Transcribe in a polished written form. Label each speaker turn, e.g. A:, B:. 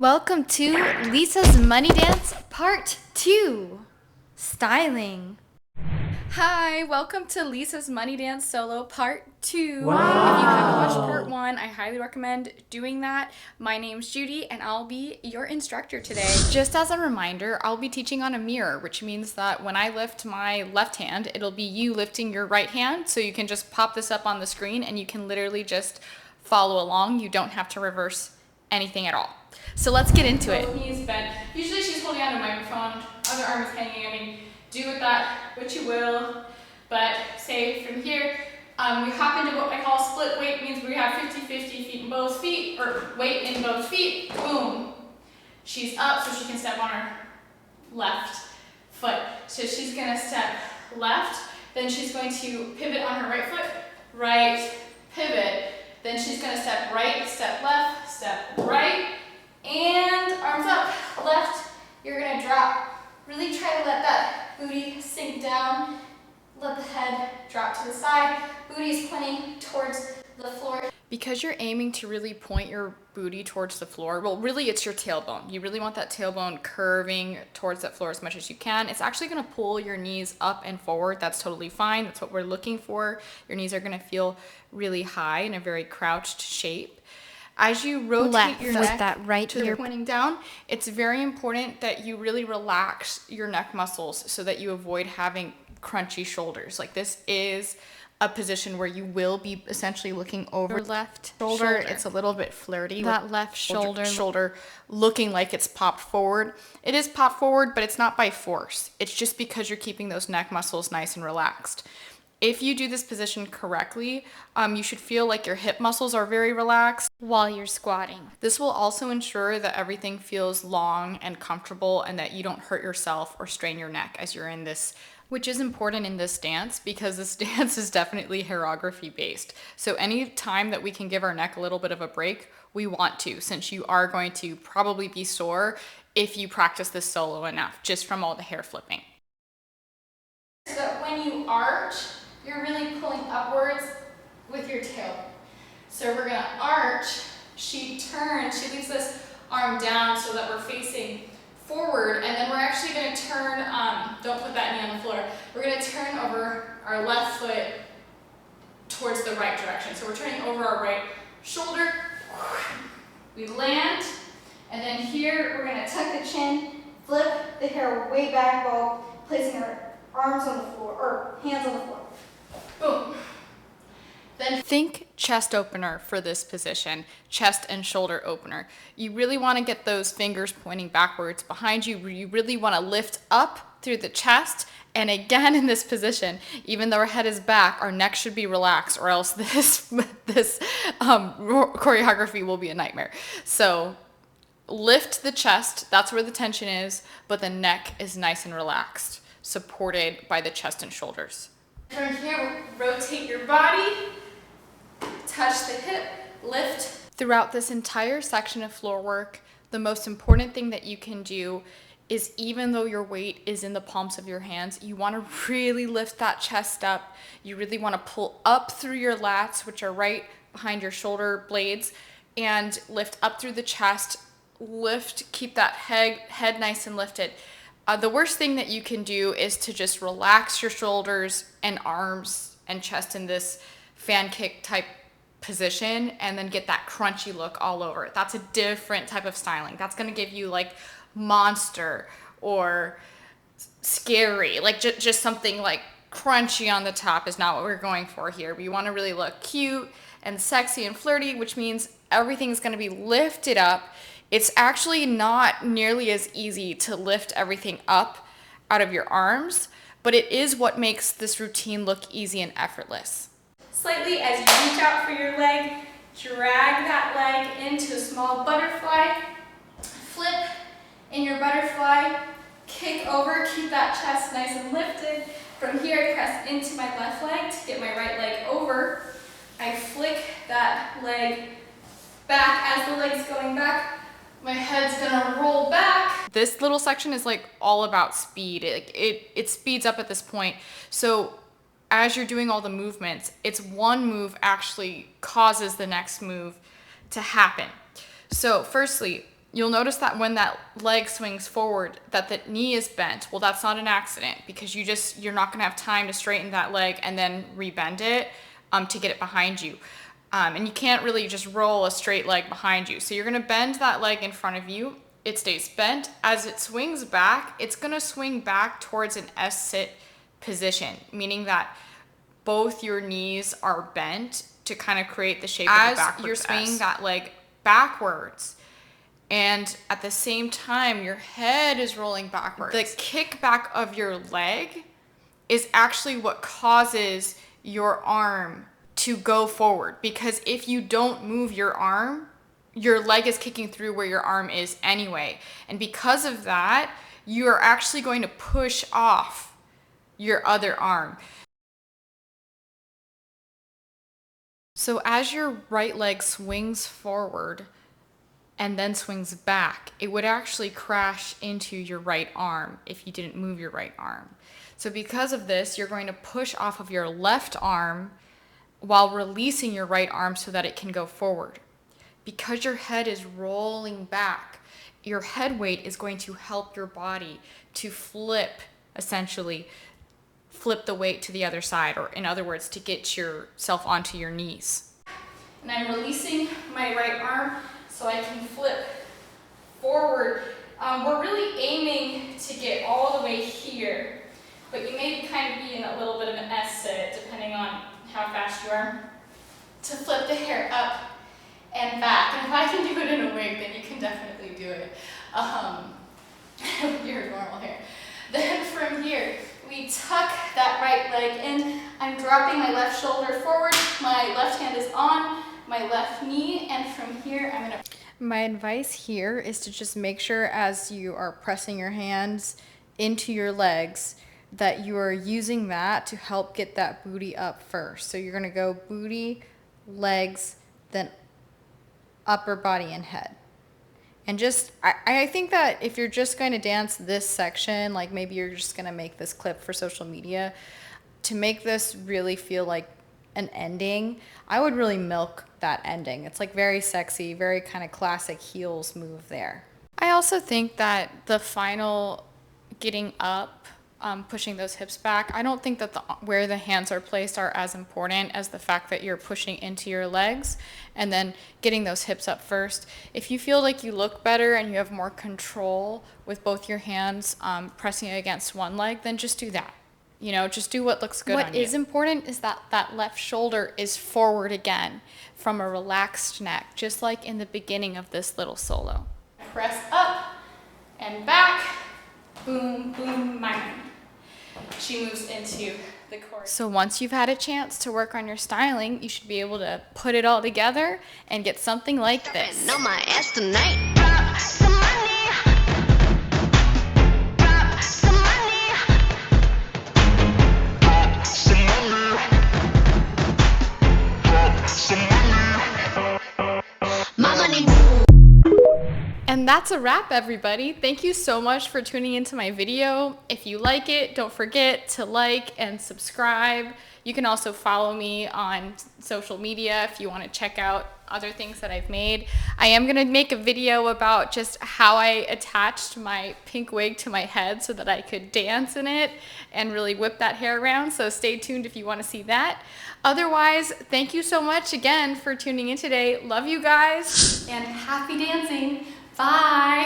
A: Welcome to Lisa's Money Dance Part 2, Styling. Hi, welcome to Lisa's Money Dance Solo Part 2.
B: Wow.
A: If you haven't watched Part 1, I highly recommend doing that. My name's Judy and I'll be your instructor today. Just as a reminder, I'll be teaching on a mirror, which means that when I lift my left hand, it'll be you lifting your right hand. So you can just pop this up on the screen and you can literally just follow along. You don't have to reverse anything at all. So let's get into it. Both knees bent. Usually she's holding on to a microphone, other arm is hanging. I mean, do with that what you will. But say from here, we hop into what I call split weight, means we have 50-50 feet in both feet, or weight in both feet. Boom. She's up so she can step on her left foot. So she's gonna step left, then she's going to pivot on her right foot, right, pivot. Then she's gonna step right, step left, step right, and arms up, left. You're gonna drop. Really try to let that booty sink down. Let the head drop to the side. Booty is pointing towards the floor. Because you're aiming to really point your booty towards the floor, well, really it's your tailbone. You really want that tailbone curving towards that floor as much as you can. It's actually gonna pull your knees up and forward. That's totally fine. That's what we're looking for. Your knees are gonna feel really high in a very crouched shape. As you rotate
B: Left
A: your
B: with
A: neck
B: that right
A: to
B: ear
A: pointing down, it's very important that you really relax your neck muscles so that you avoid having crunchy shoulders. Like, this is a position where you will be essentially looking over
B: Your left
A: shoulder.
B: shoulder.
A: It's a little bit flirty.
B: That
A: with
B: left shoulder.
A: looking like it's popped forward. It is popped forward, but it's not by force. It's just because you're keeping those neck muscles nice and relaxed. If you do this position correctly, you should feel like your hip muscles are very relaxed
B: While you're squatting.
A: This will also ensure that everything feels long and comfortable and that you don't hurt yourself or strain your neck as you're in this, which is important in this dance because this dance is definitely choreography based. So any time that we can give our neck a little bit of a break, we want to, since you are going to probably be sore if you practice this solo enough, just from all the hair flipping. So that when you arch, you're really pulling upwards with your tail. So we're gonna arch, she turns, she leaves this arm down so that we're facing forward, and then we're actually gonna turn, don't put that knee on the floor, we're gonna turn over our left foot towards the right direction. So we're turning over our right shoulder, we land, and then here we're gonna tuck the chin, flip the hair way back while placing our arms on the floor, or hands on the floor. Boom. Then think chest opener for this position, chest and shoulder opener. You really want to get those fingers pointing backwards behind you. You really want to lift up through the chest. And again, in this position, even though our head is back, our neck should be relaxed, or else this choreography will be a nightmare. So lift the chest, that's where the tension is, but the neck is nice and relaxed, supported by the chest and shoulders. From here, rotate your body, touch the hip, lift. Throughout this entire section of floor work, the most important thing that you can do is, even though your weight is in the palms of your hands, you want to really lift that chest up. You really want to pull up through your lats, which are right behind your shoulder blades, and lift up through the chest. Lift, keep that head nice and lifted. The worst thing that you can do is to just relax your shoulders and arms and chest in this fan kick type position and then get that crunchy look all over. That's a different type of styling. That's going to give you like monster or scary, like just something like crunchy on the top is not what we're going for here. We want to really look cute and sexy and flirty, which means everything's going to be lifted up. It's actually not nearly as easy to lift everything up out of your arms, but it is what makes this routine look easy and effortless. Slightly as you reach out for your leg, drag that leg into a small butterfly, flip in your butterfly, kick over, keep that chest nice and lifted. From here, I press into my left leg to get my right leg over. I flick that leg back as the leg's going back. My head's gonna roll back. This little section is like all about speed. It speeds up at this point. So as you're doing all the movements, it's one move actually causes the next move to happen. So firstly, you'll notice that when that leg swings forward, that the knee is bent. Well, that's not an accident, because you're not gonna have time to straighten that leg and then rebend it to get it behind you. And you can't really just roll a straight leg behind you. So you're gonna bend that leg in front of you. It stays bent. As it swings back, it's gonna swing back towards an S-sit position, meaning that both your knees are bent to kind of create the shape of the backwards. As you're swinging that leg backwards, and at the same time your head is rolling backwards, the kickback of your leg is actually what causes your arm to go forward. Because if you don't move your arm, your leg is kicking through where your arm is anyway. And because of that, you are actually going to push off your other arm. So as your right leg swings forward and then swings back, it would actually crash into your right arm if you didn't move your right arm. So because of this, you're going to push off of your left arm while releasing your right arm so that it can go forward. Because your head is rolling back, your head weight is going to help your body to essentially flip the weight to the other side, or in other words, to get yourself onto your knees. And I'm releasing my right arm so I can flip forward. We're really aiming to get all the way here, but you may kind of be in a little bit of an S-sit, depending on how fast you are, to flip the hair up and back. And if I can do it in a wig, then you can definitely do it with your normal hair. Then from here, we tuck that right leg in. I'm dropping my left shoulder forward. My left hand is on my left knee. And from here, I'm gonna... My advice here is to just make sure as you are pressing your hands into your legs that you are using that to help get that booty up first. So you're gonna go booty, legs, then upper body and head. And just, I think that if you're just going to dance this section, like maybe you're just going to make this clip for social media, to make this really feel like an ending, I would really milk that ending. It's like very sexy, very kind of classic heels move there. I also think that the final getting up, pushing those hips back, I don't think that where the hands are placed are as important as the fact that you're pushing into your legs and then getting those hips up first. If you feel like you look better and you have more control with both your hands pressing against one leg, then just do that. You know, just do what looks good on you. What is important is that that left shoulder is forward again from a relaxed neck, just like in the beginning of this little solo. Press up and back, boom, boom, mine. She moves into the chorus. So once you've had a chance to work on your styling, you should be able to put it all together and get something like this.
C: On my ass tonight. Drop some money. Drop some money. Drop some money. Drop some money. My money.
A: And that's a wrap, everybody. Thank you so much for tuning into my video. If you like it, don't forget to like and subscribe. You can also follow me on social media if you want to check out other things that I've made. I am going to make a video about just how I attached my pink wig to my head so that I could dance in it and really whip that hair around. So stay tuned if you want to see that. Otherwise, thank you so much again for tuning in today. Love you guys and happy dancing. Bye.